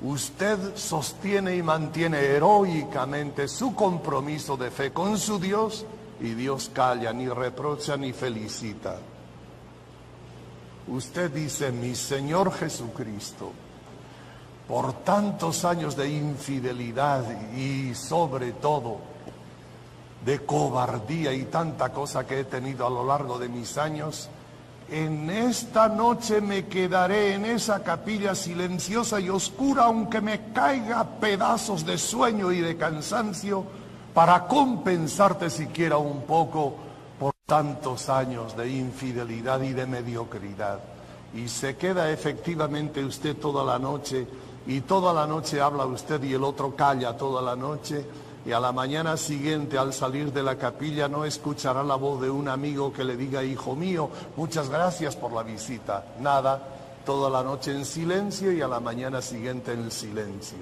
Usted sostiene y mantiene heroicamente su compromiso de fe con su Dios y Dios calla, ni reprocha, ni felicita. Usted dice, mi Señor Jesucristo, por tantos años de infidelidad y sobre todo de cobardía y tanta cosa que he tenido a lo largo de mis años, en esta noche me quedaré en esa capilla silenciosa y oscura, aunque me caiga pedazos de sueño y de cansancio, para compensarte siquiera un poco por tantos años de infidelidad y de mediocridad. Y se queda efectivamente usted toda la noche, y toda la noche habla usted y el otro calla toda la noche, y a la mañana siguiente, al salir de la capilla, no escuchará la voz de un amigo que le diga, hijo mío, muchas gracias por la visita. Nada, toda la noche en silencio y a la mañana siguiente en silencio.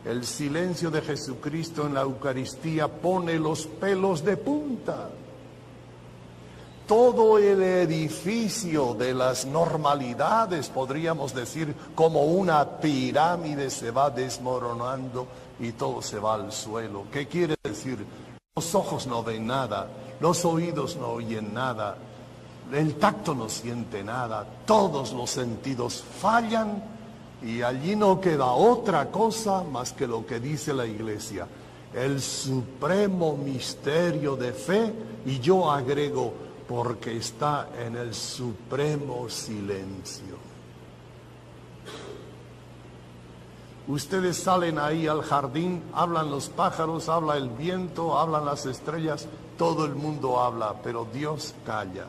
El silencio de Jesucristo en la Eucaristía pone los pelos de punta. Todo el edificio de las normalidades, podríamos decir, como una pirámide, se va desmoronando y todo se va al suelo. ¿Qué quiere decir? Los ojos no ven nada, los oídos no oyen nada, el tacto no siente nada, todos los sentidos fallan y allí no queda otra cosa más que lo que dice la Iglesia, el supremo misterio de fe, y yo agrego, porque está en el supremo silencio. Ustedes salen ahí al jardín, hablan los pájaros, habla el viento, hablan las estrellas, todo el mundo habla, pero Dios calla.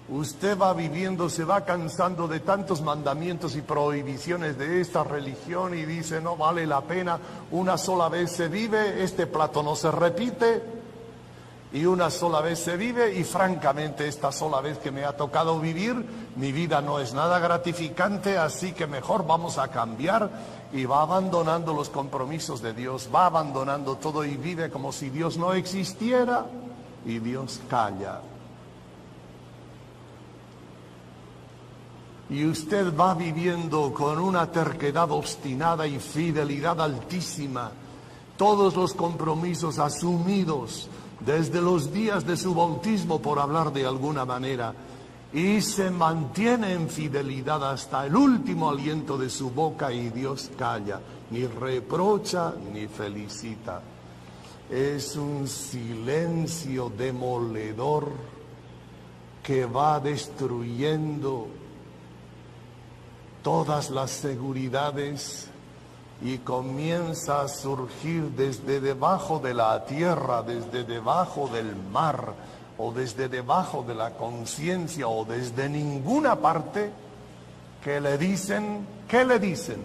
Usted va viviendo, se va cansando de tantos mandamientos y prohibiciones de esta religión y dice, no vale la pena, una sola vez se vive, este plato no se repite, y una sola vez se vive, y francamente esta sola vez que me ha tocado vivir, mi vida no es nada gratificante, así que mejor vamos a cambiar, y va abandonando los compromisos de Dios, va abandonando todo y vive como si Dios no existiera, y Dios calla. Y usted va viviendo con una terquedad obstinada y fidelidad altísima, todos los compromisos asumidos desde los días de su bautismo, por hablar de alguna manera, y se mantiene en fidelidad hasta el último aliento de su boca, y Dios calla, ni reprocha ni felicita. Es un silencio demoledor que va destruyendo todas las seguridades y comienza a surgir desde debajo de la tierra, desde debajo del mar, o desde debajo de la conciencia, o desde ninguna parte, que le dicen, ¿qué le dicen?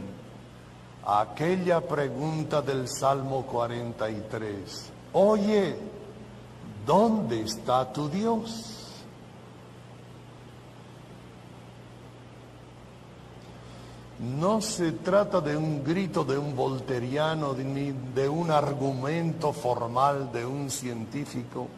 Aquella pregunta del Salmo 43, oye, ¿dónde está tu Dios? No se trata de un grito de un volteriano, ni de un argumento formal de un científico.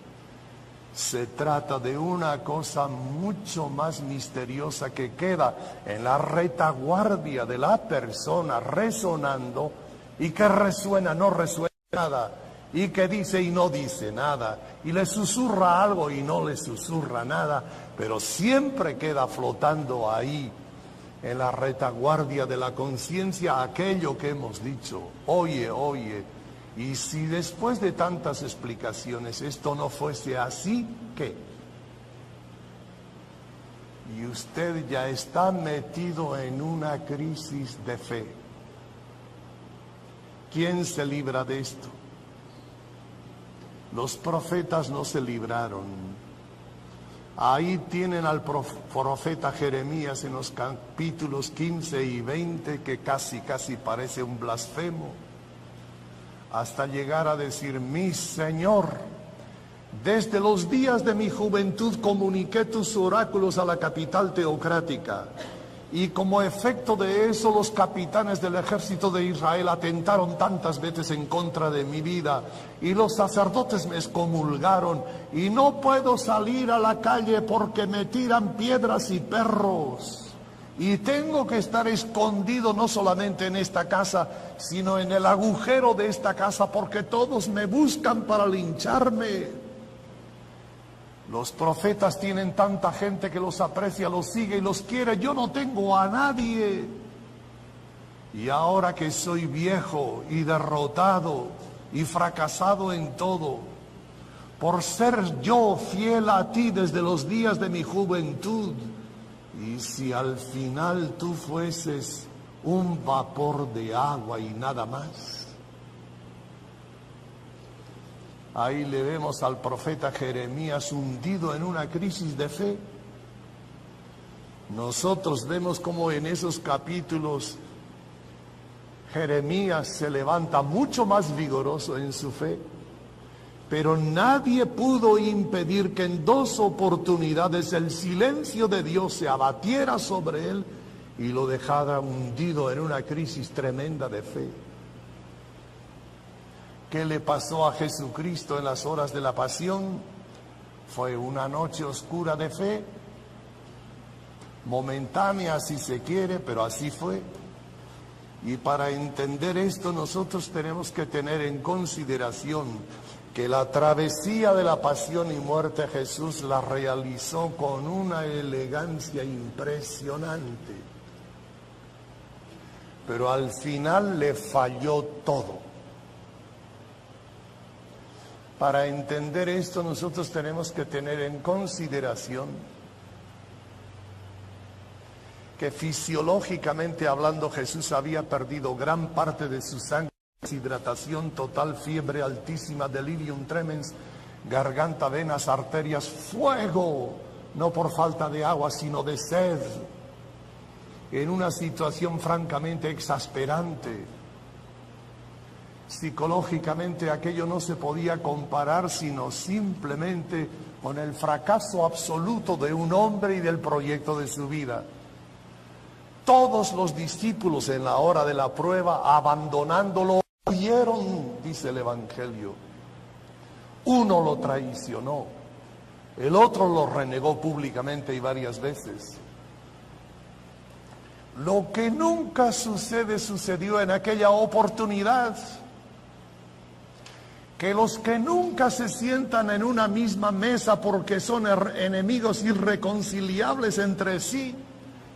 Se trata de una cosa mucho más misteriosa que queda en la retaguardia de la persona resonando, y que resuena, no resuena nada, y que dice y no dice nada, y le susurra algo y no le susurra nada, pero siempre queda flotando ahí, en la retaguardia de la conciencia, aquello que hemos dicho, oye, oye. Y si después de tantas explicaciones esto no fuese así, ¿qué? Y usted ya está metido en una crisis de fe. ¿Quién se libra de esto? Los profetas no se libraron. Ahí tienen al profeta Jeremías en los capítulos 15 y 20, que casi parece un blasfemo, hasta llegar a decir, mi Señor, desde los días de mi juventud comuniqué tus oráculos a la capital teocrática, y como efecto de eso los capitanes del ejército de Israel atentaron tantas veces en contra de mi vida, y los sacerdotes me excomulgaron, y no puedo salir a la calle porque me tiran piedras y perros, Y tengo que estar escondido no solamente en esta casa, sino en el agujero de esta casa, porque todos me buscan para lincharme. Los profetas tienen tanta gente que los aprecia, los sigue y los quiere. Yo no tengo a nadie. Y ahora que soy viejo y derrotado y fracasado en todo, por ser yo fiel a ti desde los días de mi juventud, y si al final tú fueses un vapor de agua y nada más. Ahí le vemos al profeta Jeremías hundido en una crisis de fe. Nosotros vemos como en esos capítulos Jeremías se levanta mucho más vigoroso en su fe, pero nadie pudo impedir que en 2 oportunidades el silencio de Dios se abatiera sobre él y lo dejara hundido en una crisis tremenda de fe. ¿Qué le pasó a Jesucristo en las horas de la pasión? Fue una noche oscura de fe, momentánea si se quiere, pero así fue. Y para entender esto nosotros tenemos que tener en consideración que la travesía de la pasión y muerte Jesús la realizó con una elegancia impresionante. Pero al final le falló todo. Para entender esto nosotros tenemos que tener en consideración que fisiológicamente hablando Jesús había perdido gran parte de su sangre, deshidratación total, fiebre altísima, delirium tremens, garganta, venas, arterias, fuego, no por falta de agua sino de sed, en una situación francamente exasperante. Psicológicamente aquello no se podía comparar sino simplemente con el fracaso absoluto de un hombre y del proyecto de su vida. Todos los discípulos en la hora de la prueba, abandonándolo, huyeron, dice el Evangelio. Uno lo traicionó, el otro lo renegó públicamente y varias veces. Lo que nunca sucede, sucedió en aquella oportunidad. Que los que nunca se sientan en una misma mesa porque son enemigos irreconciliables entre sí,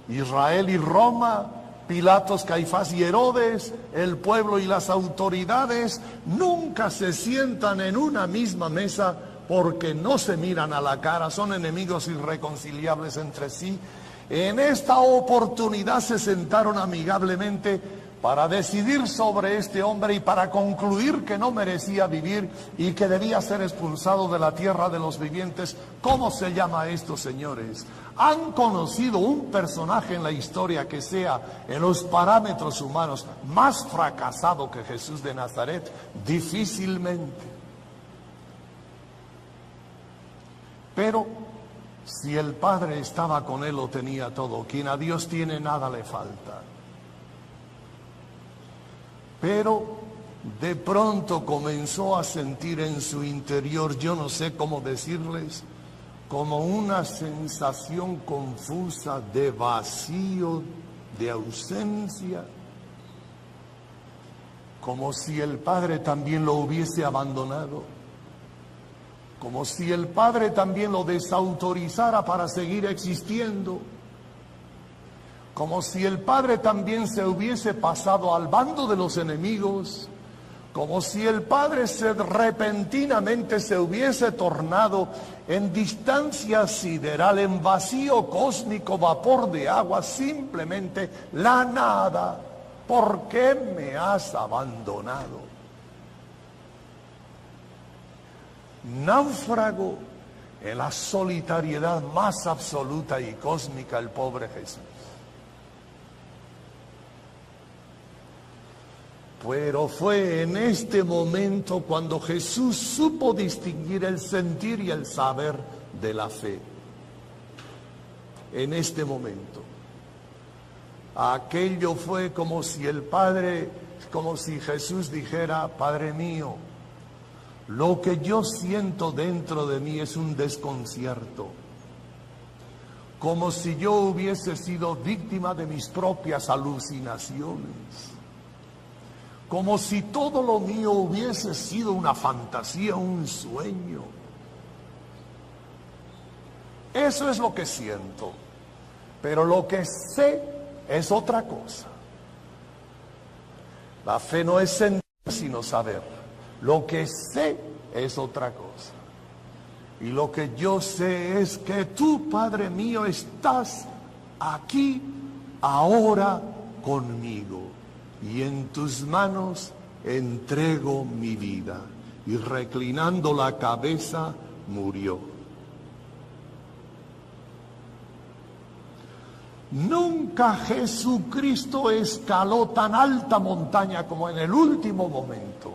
Israel y Roma, Pilatos, Caifás y Herodes, el pueblo y las autoridades, nunca se sientan en una misma mesa porque no se miran a la cara, son enemigos irreconciliables entre sí. En esta oportunidad se sentaron amigablemente para decidir sobre este hombre y para concluir que no merecía vivir y que debía ser expulsado de la tierra de los vivientes. ¿Cómo se llama esto, señores? ¿Han conocido un personaje en la historia que sea, en los parámetros humanos, más fracasado que Jesús de Nazaret? Difícilmente. Pero si el Padre estaba con él, lo tenía todo. Quien a Dios tiene, nada le falta. Pero de pronto comenzó a sentir en su interior, yo no sé cómo decirles, como una sensación confusa de vacío, de ausencia, como si el Padre también lo hubiese abandonado, como si el Padre también lo desautorizara para seguir existiendo, como si el Padre también se hubiese pasado al bando de los enemigos, como si el Padre repentinamente se hubiese tornado en distancia sideral, en vacío cósmico, vapor de agua, simplemente la nada. ¿Por qué me has abandonado? Náufrago en la solitariedad más absoluta y cósmica, el pobre Jesús. Pero fue en este momento cuando Jesús supo distinguir el sentir y el saber de la fe. En este momento. Aquello fue como si el Padre, como si Jesús dijera: Padre mío, lo que yo siento dentro de mí es un desconcierto. como si yo hubiese sido víctima de mis propias alucinaciones, como si todo lo mío hubiese sido una fantasía, un sueño. Eso es lo que siento, pero lo que sé es otra cosa. La fe no es sentir sino saber. Lo que sé es otra cosa. Y lo que yo sé es que tú, Padre mío, estás aquí, ahora conmigo. Y en tus manos entrego mi vida. Y reclinando la cabeza, murió. Nunca Jesucristo escaló tan alta montaña como en el último momento.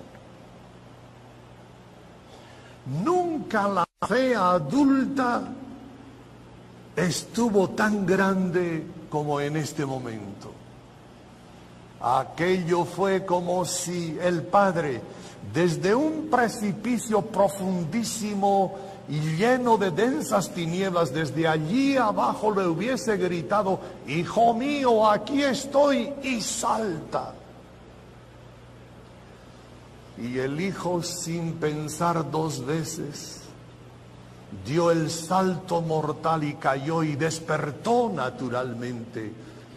Nunca la fe adulta estuvo tan grande como en este momento. Aquello fue como si el Padre, desde un precipicio profundísimo y lleno de densas tinieblas, desde allí abajo le hubiese gritado: hijo mío, aquí estoy, y salta. Y el hijo, sin pensar dos veces, dio el salto mortal y cayó y despertó naturalmente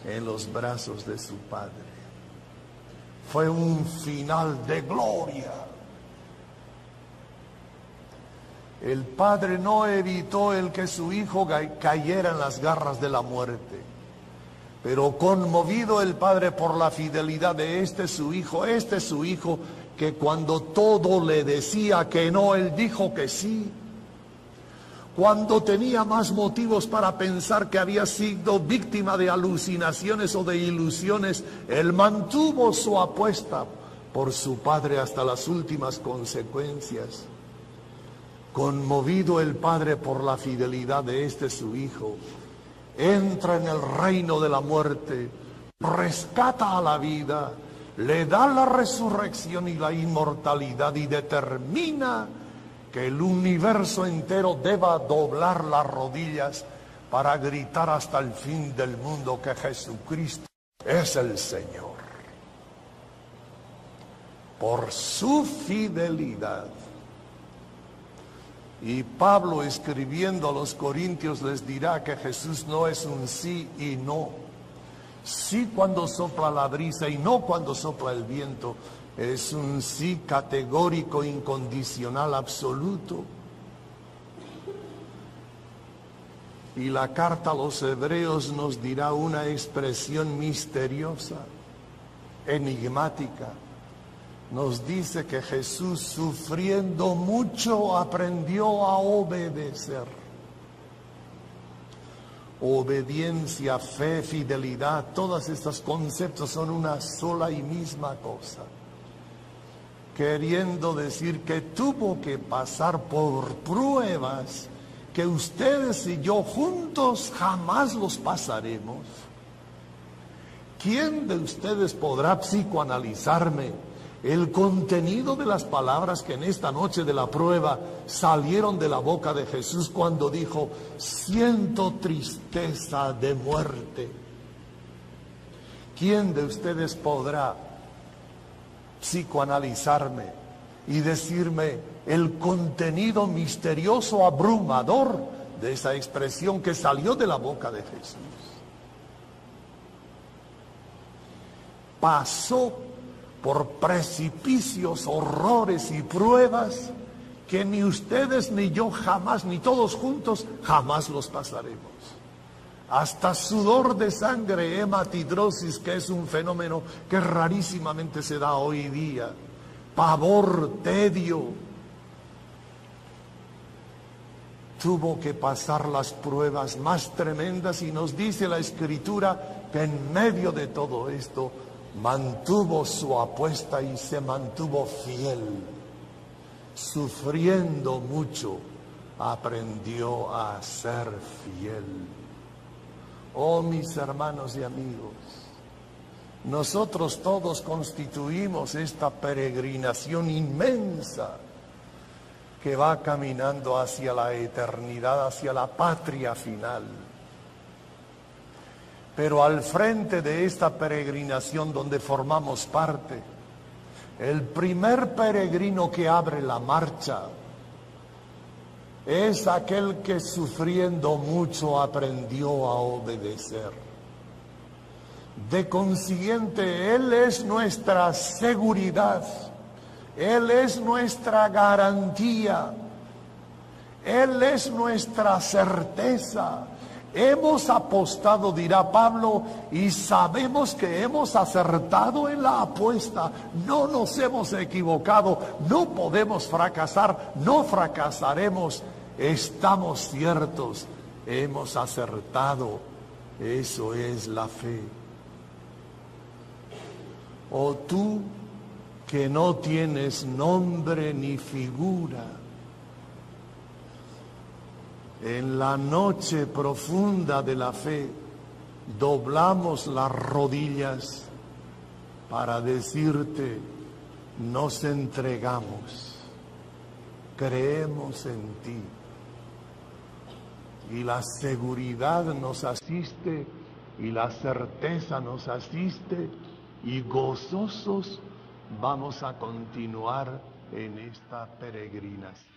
en los brazos de su padre. Fue un final de gloria. El padre no evitó el que su hijo cayera en las garras de la muerte, pero conmovido el padre por la fidelidad de este su hijo, que cuando todo le decía que no, él dijo que sí. Cuando tenía más motivos para pensar que había sido víctima de alucinaciones o de ilusiones, él mantuvo su apuesta por su padre hasta las últimas consecuencias. Conmovido el padre por la fidelidad de este su hijo, entra en el reino de la muerte, rescata a la vida, le da la resurrección y la inmortalidad y determina que el universo entero deba doblar las rodillas para gritar hasta el fin del mundo que Jesucristo es el Señor. Por su fidelidad. Y Pablo, escribiendo a los Corintios, les dirá que Jesús no es un sí y no. Sí cuando sopla la brisa y no cuando sopla el viento. Es un sí categórico, incondicional, absoluto. Y la carta a los Hebreos nos dirá una expresión misteriosa, enigmática. Nos dice que Jesús, sufriendo mucho, aprendió a obedecer. Obediencia, fe, fidelidad, todos estos conceptos son una sola y misma cosa. Queriendo decir que tuvo que pasar por pruebas que ustedes y yo juntos jamás los pasaremos. ¿Quién de ustedes podrá psicoanalizarme el contenido de las palabras que en esta noche de la prueba salieron de la boca de Jesús cuando dijo: siento tristeza de muerte? ¿Quién de ustedes podrá psicoanalizarme y decirme el contenido misterioso, abrumador de esa expresión que salió de la boca de Jesús? Pasó por precipicios, horrores y pruebas que ni ustedes ni yo jamás, ni todos juntos, jamás los pasaremos. Hasta sudor de sangre, hematidrosis, que es un fenómeno que rarísimamente se da hoy día, pavor, tedio. Tuvo que pasar las pruebas más tremendas y nos dice la Escritura que en medio de todo esto mantuvo su apuesta y se mantuvo fiel. Sufriendo mucho, aprendió a ser fiel. Oh, mis hermanos y amigos, nosotros todos constituimos esta peregrinación inmensa que va caminando hacia la eternidad, hacia la patria final. Pero al frente de esta peregrinación donde formamos parte, el primer peregrino que abre la marcha es aquel que sufriendo mucho aprendió a obedecer. De consiguiente, Él es nuestra seguridad, Él es nuestra garantía, Él es nuestra certeza. Hemos apostado, dirá Pablo, y sabemos que hemos acertado en la apuesta. No nos hemos equivocado, no podemos fracasar, no fracasaremos. Estamos ciertos, hemos acertado. Eso es la fe. Oh tú que no tienes nombre ni figura, en la noche profunda de la fe, doblamos las rodillas para decirte, nos entregamos, creemos en ti. Y la seguridad nos asiste, y la certeza nos asiste, y gozosos vamos a continuar en esta peregrinación.